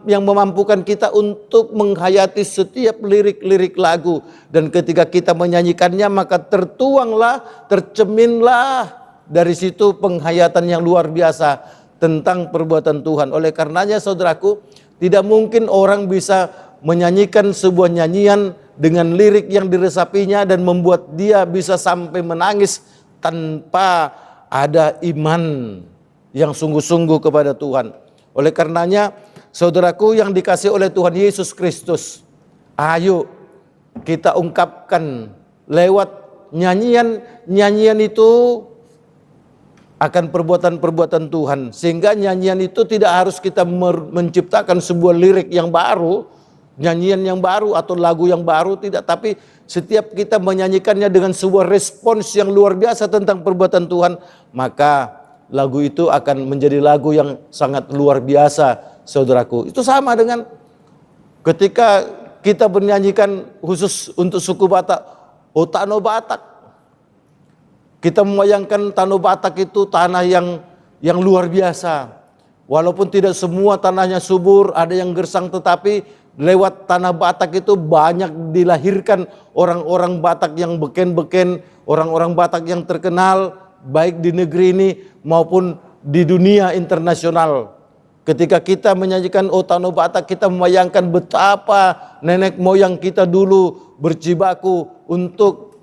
memampukan kita untuk menghayati setiap lirik-lirik lagu. Dan ketika kita menyanyikannya, maka tertuanglah, terceminlah dari situ penghayatan yang luar biasa tentang perbuatan Tuhan. Oleh karenanya saudaraku, tidak mungkin orang bisa menyanyikan sebuah nyanyian dengan lirik yang diresapinya dan membuat dia bisa sampai menangis tanpa ada iman yang sungguh-sungguh kepada Tuhan. Oleh karenanya saudaraku yang dikasihi oleh Tuhan Yesus Kristus, ayo kita ungkapkan lewat nyanyian itu akan perbuatan-perbuatan Tuhan. Sehingga nyanyian itu tidak harus kita menciptakan sebuah lirik yang baru, nyanyian yang baru atau lagu yang baru, tidak. Tapi setiap kita menyanyikannya dengan sebuah respons yang luar biasa tentang perbuatan Tuhan, maka lagu itu akan menjadi lagu yang sangat luar biasa saudaraku. Itu sama dengan ketika kita menyanyikan khusus untuk suku Batak, O Tano Batak. Kita membayangkan Tanah Batak itu tanah yang luar biasa. Walaupun tidak semua tanahnya subur, ada yang gersang, tetapi lewat tanah Batak itu banyak dilahirkan orang-orang Batak yang beken-beken, orang-orang Batak yang terkenal baik di negeri ini maupun di dunia internasional. Ketika kita menyanyikan O Tanah Batak, kita membayangkan betapa nenek moyang kita dulu berjibaku untuk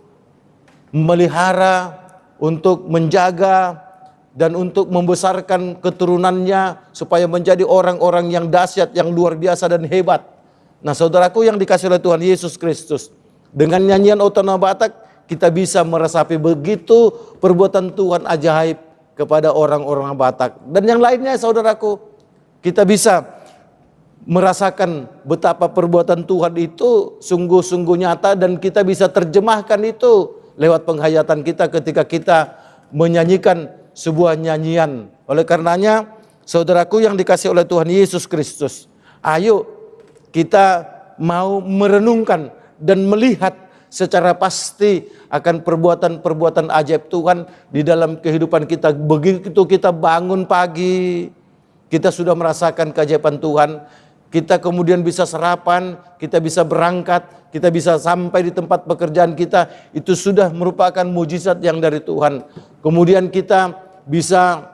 memelihara, untuk menjaga, dan untuk membesarkan keturunannya supaya menjadi orang-orang yang dahsyat, yang luar biasa dan hebat. Nah saudaraku yang dikasihi oleh Tuhan Yesus Kristus, dengan nyanyian O Tanah Batak kita bisa meresapi begitu perbuatan Tuhan ajaib kepada orang-orang Batak. Dan yang lainnya saudaraku, kita bisa merasakan betapa perbuatan Tuhan itu sungguh-sungguh nyata, dan kita bisa terjemahkan itu lewat penghayatan kita ketika kita menyanyikan sebuah nyanyian. Oleh karenanya saudaraku yang dikasihi oleh Tuhan Yesus Kristus, ayo kita mau merenungkan dan melihat secara pasti akan perbuatan-perbuatan ajaib Tuhan di dalam kehidupan kita. Begitu kita bangun pagi, kita sudah merasakan keajaiban Tuhan. Kita kemudian bisa sarapan, kita bisa berangkat, kita bisa sampai di tempat pekerjaan kita. Itu sudah merupakan mujizat yang dari Tuhan. Kemudian kita bisa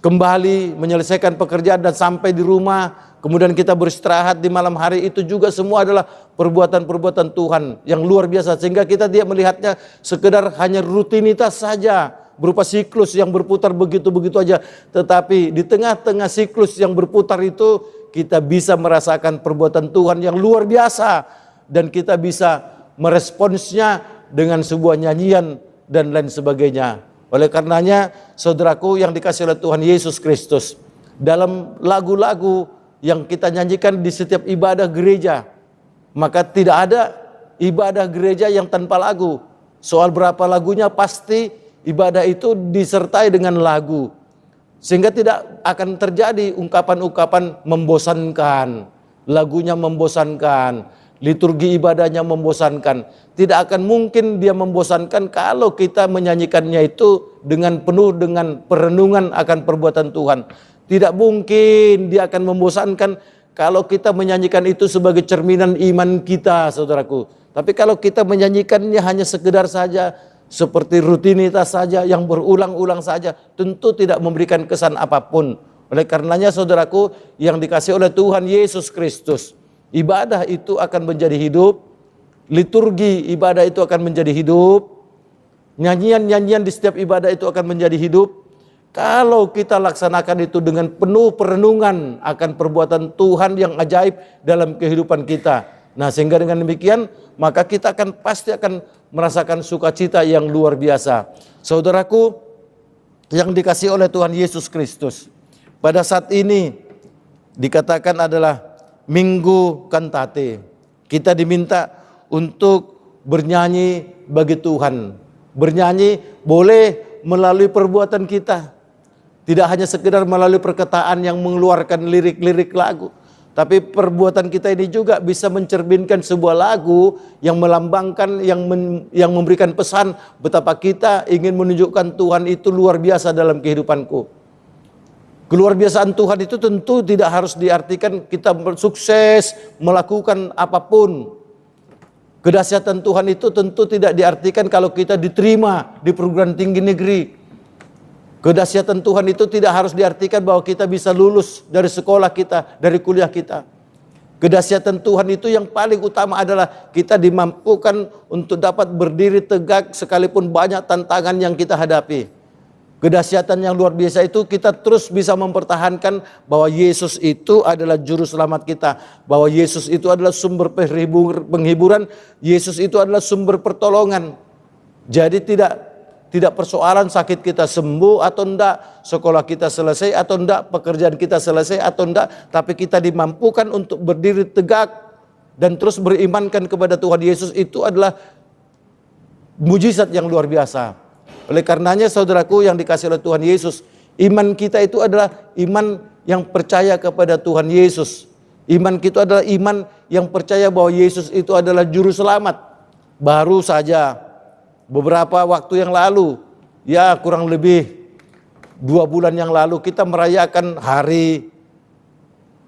kembali menyelesaikan pekerjaan dan sampai di rumah kemudian kita beristirahat di malam hari, itu juga semua adalah perbuatan-perbuatan Tuhan yang luar biasa. Sehingga kita tidak melihatnya sekedar hanya rutinitas saja, berupa siklus yang berputar begitu-begitu aja. Tetapi di tengah-tengah siklus yang berputar itu, kita bisa merasakan perbuatan Tuhan yang luar biasa. Dan kita bisa meresponsnya dengan sebuah nyanyian dan lain sebagainya. Oleh karenanya, saudaraku yang dikasihi oleh Tuhan Yesus Kristus, dalam lagu-lagu yang kita nyanyikan di setiap ibadah gereja, maka tidak ada ibadah gereja yang tanpa lagu. Soal berapa lagunya, pasti ibadah itu disertai dengan lagu. Sehingga tidak akan terjadi ungkapan-ungkapan membosankan, lagunya membosankan, liturgi ibadahnya membosankan. Tidak akan mungkin dia membosankan kalau kita menyanyikannya itu dengan penuh dengan perenungan akan perbuatan Tuhan. Tidak mungkin dia akan membosankan kalau kita menyanyikan itu sebagai cerminan iman kita, saudaraku. Tapi kalau kita menyanyikannya hanya sekedar saja, seperti rutinitas saja, yang berulang-ulang saja, tentu tidak memberikan kesan apapun. Oleh karenanya, saudaraku yang dikasihi oleh Tuhan Yesus Kristus, ibadah itu akan menjadi hidup, liturgi ibadah itu akan menjadi hidup, nyanyian-nyanyian di setiap ibadah itu akan menjadi hidup. Kalau kita laksanakan itu dengan penuh perenungan akan perbuatan Tuhan yang ajaib dalam kehidupan kita. Nah, sehingga dengan demikian, maka kita pasti akan merasakan sukacita yang luar biasa. Saudaraku yang dikasihi oleh Tuhan Yesus Kristus, pada saat ini dikatakan adalah Minggu Kantate. Kita diminta untuk bernyanyi bagi Tuhan. Bernyanyi boleh melalui perbuatan kita. Tidak hanya sekedar melalui perkataan yang mengeluarkan lirik-lirik lagu. Tapi perbuatan kita ini juga bisa mencerminkan sebuah lagu yang melambangkan, yang memberikan pesan betapa kita ingin menunjukkan Tuhan itu luar biasa dalam kehidupanku. Keluarbiasaan Tuhan itu tentu tidak harus diartikan kita sukses melakukan apapun. Kedahsyatan Tuhan itu tentu tidak diartikan kalau kita diterima di perguruan tinggi negeri. Kedahsyatan Tuhan itu tidak harus diartikan bahwa kita bisa lulus dari sekolah kita, dari kuliah kita. Kedahsyatan Tuhan itu yang paling utama adalah kita dimampukan untuk dapat berdiri tegak sekalipun banyak tantangan yang kita hadapi. Kedahsyatan yang luar biasa itu kita terus bisa mempertahankan bahwa Yesus itu adalah juru selamat kita, bahwa Yesus itu adalah sumber penghiburan, Yesus itu adalah sumber pertolongan. Jadi tidak persoalan sakit kita sembuh atau enggak, sekolah kita selesai atau enggak, pekerjaan kita selesai atau enggak, tapi kita dimampukan untuk berdiri tegak dan terus berimankan kepada Tuhan Yesus, itu adalah mujizat yang luar biasa. Oleh karenanya, saudaraku yang dikasihi oleh Tuhan Yesus, iman kita itu adalah iman yang percaya kepada Tuhan Yesus. Iman kita adalah iman yang percaya bahwa Yesus itu adalah juru selamat. Baru saja beberapa waktu yang lalu, ya kurang lebih 2 bulan yang lalu, kita merayakan hari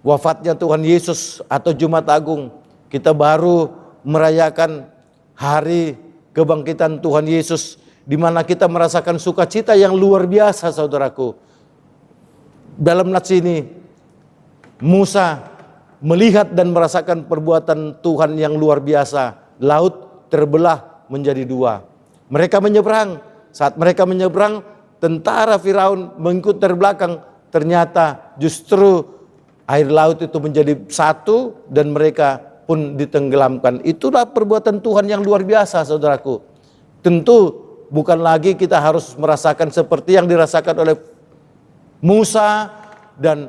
wafatnya Tuhan Yesus atau Jumat Agung. Kita baru merayakan hari kebangkitan Tuhan Yesus, di mana kita merasakan sukacita yang luar biasa, saudaraku. Dalam nats ini, Musa melihat dan merasakan perbuatan Tuhan yang luar biasa. Laut terbelah menjadi 2. Mereka menyeberang. Saat mereka menyeberang, tentara Firaun mengikut dari belakang. Ternyata justru air laut itu menjadi satu dan mereka pun ditenggelamkan. Itulah perbuatan Tuhan yang luar biasa, saudaraku. Tentu bukan lagi kita harus merasakan seperti yang dirasakan oleh Musa dan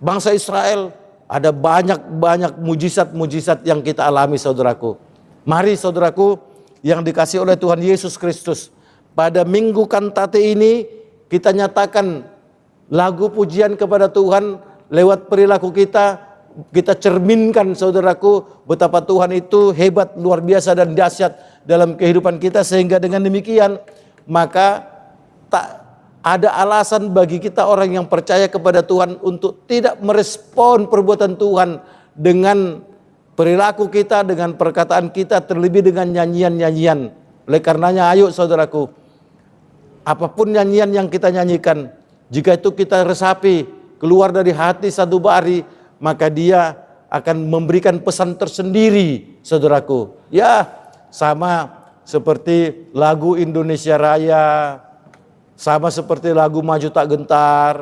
bangsa Israel. Ada banyak mujizat-mujizat yang kita alami, saudaraku. Mari, saudaraku yang dikasihi oleh Tuhan Yesus Kristus, pada Minggu Kantate ini kita nyatakan lagu pujian kepada Tuhan lewat perilaku kita. Kita cerminkan, saudaraku, betapa Tuhan itu hebat, luar biasa dan dahsyat dalam kehidupan kita. Sehingga dengan demikian, maka tak ada alasan bagi kita orang yang percaya kepada Tuhan untuk tidak merespon perbuatan Tuhan dengan perilaku kita, dengan perkataan kita, terlebih dengan nyanyian-nyanyian. Oleh karenanya, ayo saudaraku, apapun nyanyian yang kita nyanyikan, jika itu kita resapi keluar dari hati satu bari, maka dia akan memberikan pesan tersendiri, saudaraku. Ya, sama seperti lagu Indonesia Raya, sama seperti lagu Maju Tak Gentar,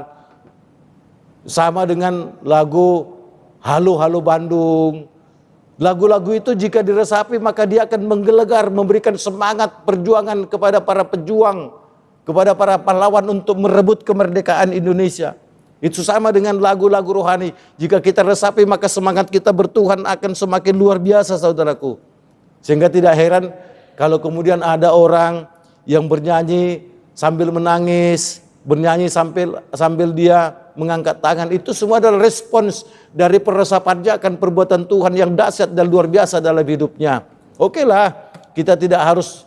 sama dengan lagu Halo Halo Bandung. Lagu-lagu itu jika diresapi maka dia akan menggelegar, memberikan semangat perjuangan kepada para pejuang, kepada para pahlawan untuk merebut kemerdekaan Indonesia. Itu sama dengan lagu-lagu rohani. Jika kita resapi maka semangat kita bertuhan akan semakin luar biasa, saudaraku. Sehingga tidak heran kalau kemudian ada orang yang bernyanyi sambil menangis, bernyanyi sambil dia mengangkat tangan. Itu semua adalah respons dari peresapannya akan perbuatan Tuhan yang dahsyat dan luar biasa dalam hidupnya. Okelah, kita tidak harus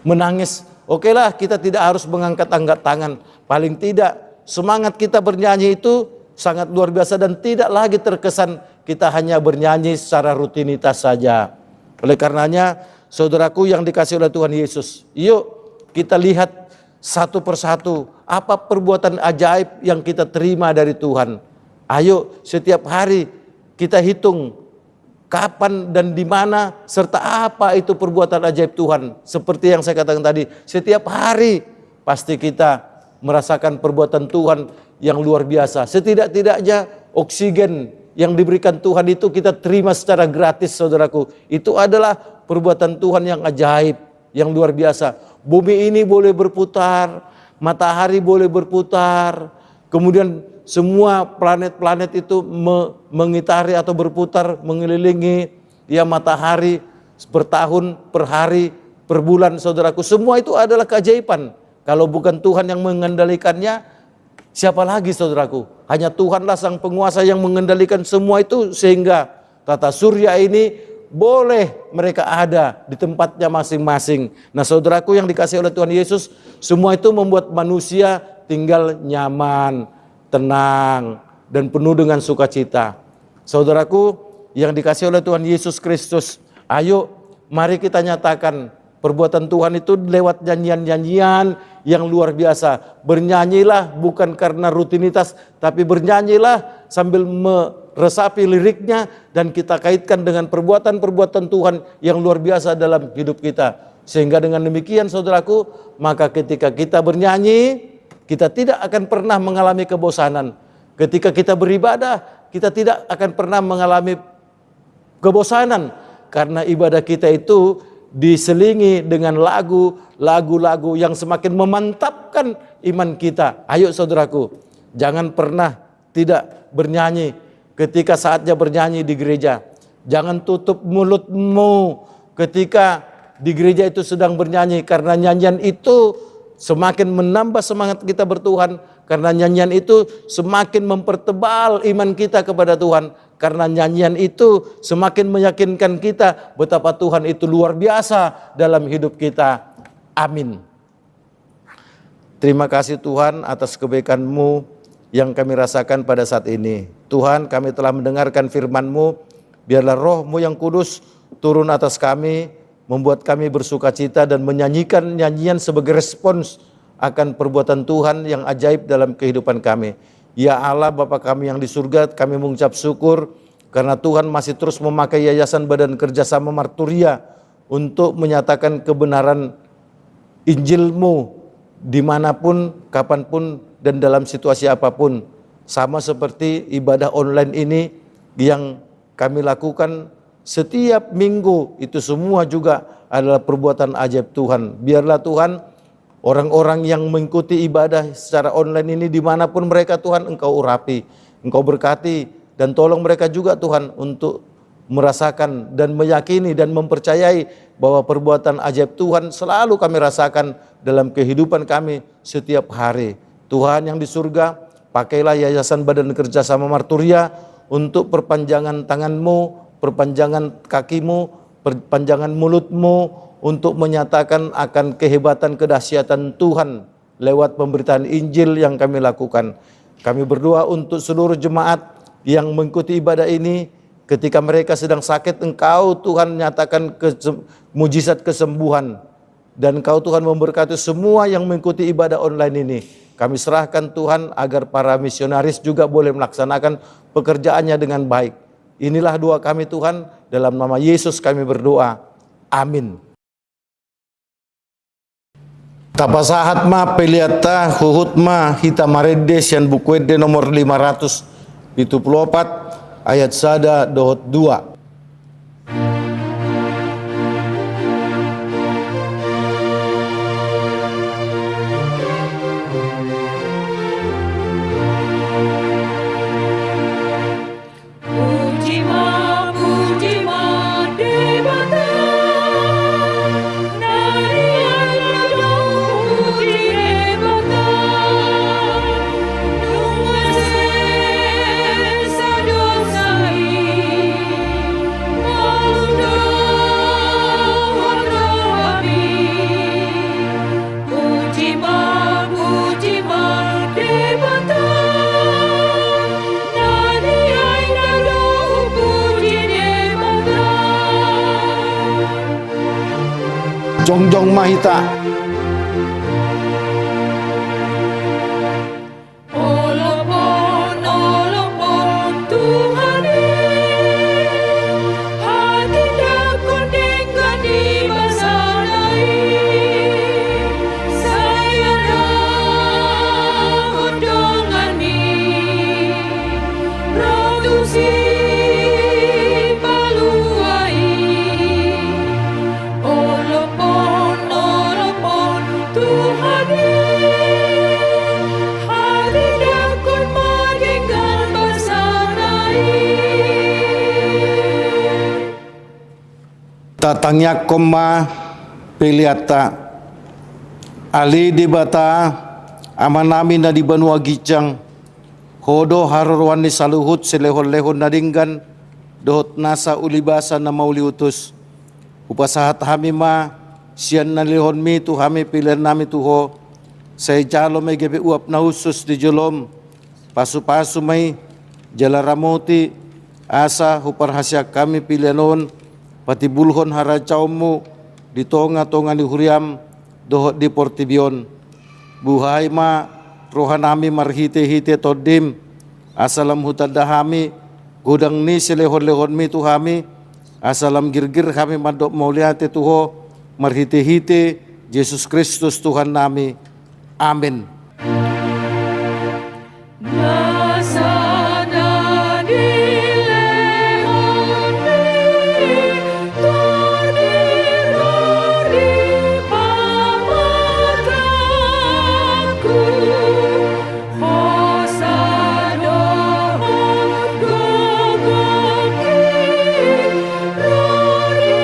menangis. Okelah, kita tidak harus mengangkat-angkat tangan. Paling tidak semangat kita bernyanyi itu sangat luar biasa dan tidak lagi terkesan kita hanya bernyanyi secara rutinitas saja. Oleh karenanya, saudaraku yang dikasihi oleh Tuhan Yesus, yuk kita lihat satu persatu apa perbuatan ajaib yang kita terima dari Tuhan. Ayo setiap hari kita hitung kapan dan di mana serta apa itu perbuatan ajaib Tuhan. Seperti yang saya katakan tadi, setiap hari pasti kita merasakan perbuatan Tuhan yang luar biasa. Setidak-tidaknya oksigen yang diberikan Tuhan itu kita terima secara gratis, saudaraku. Itu adalah perbuatan Tuhan yang ajaib, yang luar biasa. Bumi ini boleh berputar, matahari boleh berputar, kemudian semua planet-planet itu mengitari atau berputar mengelilingi ya matahari bertahun, per hari, per bulan, saudaraku. Semua itu adalah keajaiban. Kalau bukan Tuhan yang mengendalikannya, siapa lagi, saudaraku? Hanya Tuhanlah sang penguasa yang mengendalikan semua itu, sehingga tata surya ini boleh mereka ada di tempatnya masing-masing. Nah, saudaraku yang dikasihi oleh Tuhan Yesus, semua itu membuat manusia tinggal nyaman, tenang, dan penuh dengan sukacita. Saudaraku yang dikasihi oleh Tuhan Yesus Kristus, ayo mari kita nyatakan perbuatan Tuhan itu lewat nyanyian-nyanyian yang luar biasa. Bernyanyilah bukan karena rutinitas, tapi bernyanyilah sambil meresapi liriknya dan kita kaitkan dengan perbuatan-perbuatan Tuhan yang luar biasa dalam hidup kita. Sehingga dengan demikian, saudaraku, maka ketika kita bernyanyi, kita tidak akan pernah mengalami kebosanan. Ketika kita beribadah, kita tidak akan pernah mengalami kebosanan, karena ibadah kita itu diselingi dengan lagu-lagu yang semakin memantapkan iman kita. Ayo saudaraku, jangan pernah tidak bernyanyi ketika saatnya bernyanyi di gereja. Jangan tutup mulutmu ketika di gereja itu sedang bernyanyi, karena nyanyian itu semakin menambah semangat kita bertuhan, karena nyanyian itu semakin mempertebal iman kita kepada Tuhan, karena nyanyian itu semakin meyakinkan kita betapa Tuhan itu luar biasa dalam hidup kita. Amin. Terima kasih Tuhan atas kebaikan-Mu yang kami rasakan pada saat ini. Tuhan, kami telah mendengarkan firman-Mu, biarlah Roh-Mu yang kudus turun atas kami, membuat kami bersukacita dan menyanyikan nyanyian sebagai respons akan perbuatan Tuhan yang ajaib dalam kehidupan kami. Ya Allah, Bapa kami yang di surga, kami mengucap syukur karena Tuhan masih terus memakai Yayasan Badan Kerjasama Marturia untuk menyatakan kebenaran Injil-Mu dimanapun, kapanpun, dan dalam situasi apapun. Sama seperti ibadah online ini yang kami lakukan setiap minggu, itu semua juga adalah perbuatan ajaib Tuhan. Biarlah Tuhan, orang-orang yang mengikuti ibadah secara online ini dimanapun mereka Tuhan, Engkau urapi, Engkau berkati, dan tolong mereka juga Tuhan untuk merasakan dan meyakini dan mempercayai bahwa perbuatan ajaib Tuhan selalu kami rasakan dalam kehidupan kami setiap hari. Tuhan yang di surga, pakailah Yayasan Badan Kerjasama Marturia untuk perpanjangan tangan-Mu, perpanjangan kaki-Mu, perpanjangan mulut-Mu untuk menyatakan akan kehebatan kedahsyatan Tuhan lewat pemberitaan Injil yang kami lakukan. Kami berdoa untuk seluruh jemaat yang mengikuti ibadah ini, ketika mereka sedang sakit, Engkau Tuhan nyatakan mujizat kesembuhan. Dan Kau Tuhan memberkati semua yang mengikuti ibadah online ini. Kami serahkan Tuhan agar para misionaris juga boleh melaksanakan pekerjaannya dengan baik. Inilah doa kami Tuhan, dalam nama Yesus kami berdoa. Amin. Tapasahat ma peliata huhut ma hita maredes yang bukuede nomor 574 ayat sada dohot 2. Jongjong mahita. Olopon, olopon, Tuhan hati dakon dengan di masalai. Saya rahot dengan mi produksi baluai. Olopon, olopon, Tuhan hati dakon maginggan basalai. Tatangyak koma peliata ali di bata amanami na di banua gijang hodo harorwan ni saluhut silehon-lehon nadinggan dohot nasa ulibasa na mauliutus upasahat hami ma siyan na lihon mi tu hami pilihan nami tuho say jalo may gabi uap na husus di jolom pasu-pasu may jalaramoti asa huparhasya kami pilihanon pati bulhon haracaumu di tonga-tonga ni huriam dohot di portibion buhay ma rohanami marhite-hite todim asalam hutadahami gudang ni silehon-lehon mi tuhami asalam girgir kami mandok mauliate tuho marhite-hite Yesus Kristus Tuhan nami. Amin. Nasana di lehon mi, tordi pamataku. Hosano gogoki, rodi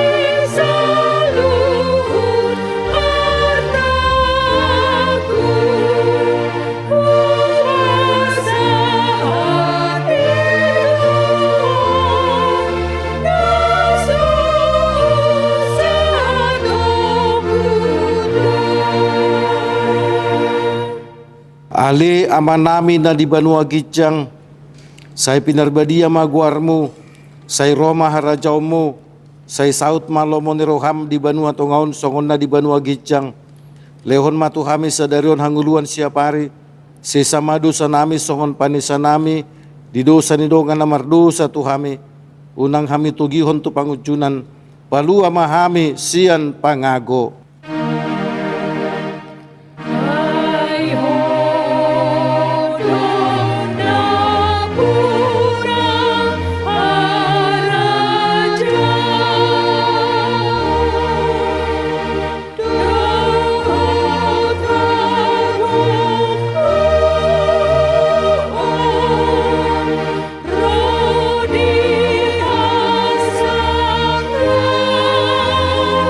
saluhut hartaku. Ali amanami na di banua gijang say pinarbadia maguarmu say Roma harajaumu say saut malomo ni roham di banua tongaon songon na di banua gijang lehon matuhami sadarion hanguluan siapari si samadu sanami songon panisanami di dosa ni dongan namardosa tuhami unang hami tugihon tu pangujunan palua mahami sian pangago. Ay hodong napura haraja dohot harukuon rodi asang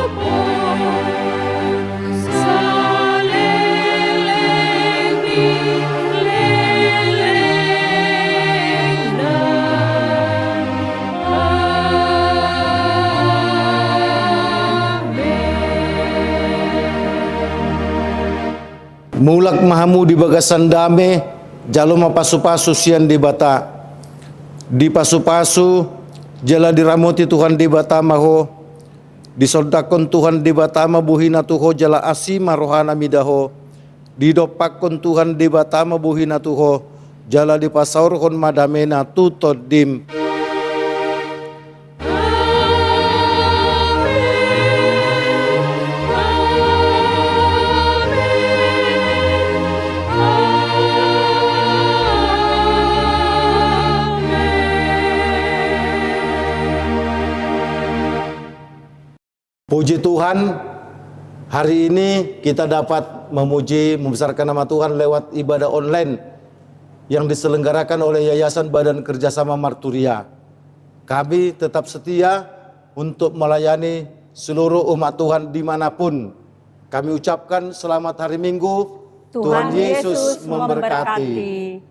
rapon saleleni lelengna Mulak mahamu di bagasan dame jalo mapasu-pasu sian di bata di pasu-pasu jala diramoti Tuhan di bata maho Disodakon Tuhan di batama buhina tuho jala asima rohana midaho. Didopakon Tuhan di batama buhina tuho jala dipasaurkon madamena tutod dim. Puji Tuhan, hari ini kita dapat memuji, membesarkan nama Tuhan lewat ibadah online yang diselenggarakan oleh Yayasan Badan Kerjasama Marturia. Kami tetap setia untuk melayani seluruh umat Tuhan dimanapun. Kami ucapkan selamat hari Minggu, Tuhan Yesus memberkati.